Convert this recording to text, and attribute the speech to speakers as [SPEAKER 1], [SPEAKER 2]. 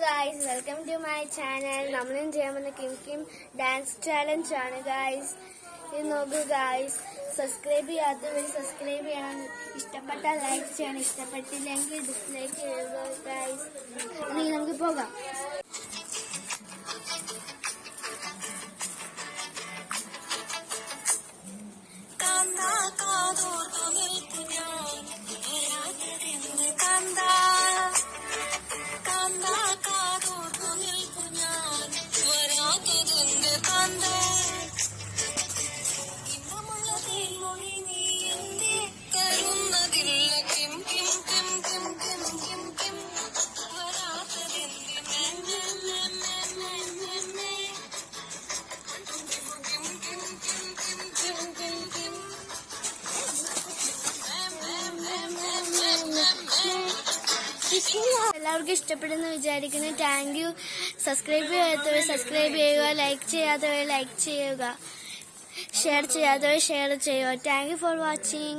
[SPEAKER 1] guys, welcome to my channel. നമ്മളും ചെയ്യാമെന്ന Kim dance challenge ആണ് guys. ഇത് നോക്കൂ ഗൈസ്, സബ്സ്ക്രൈബ് ചെയ്യാത്തവർ സബ്സ്ക്രൈബ് ചെയ്യണം, ഇഷ്ടപ്പെട്ടാൽ ലൈക്ക് ചെയ്യണം, ഇഷ്ടപ്പെട്ടില്ലെങ്കിൽ ഡിസ്ലൈക്ക് ചെയ്യുക ഗൈസ്. ഇനി നമുക്ക് പോകാം. എല്ലാവർക്കും ഇഷ്ടപ്പെടുന്നു വിചാരിക്കുന്നു. Thank you. സബ്സ്ക്രൈബ് ചെയ്യാത്തവർ സബ്സ്ക്രൈബ് ചെയ്യുക, ലൈക്ക് ചെയ്യാത്തവർ ലൈക്ക് ചെയ്യുക, ഷെയർ ചെയ്യാത്തവർ ഷെയർ ചെയ്യുക. Thank you for watching.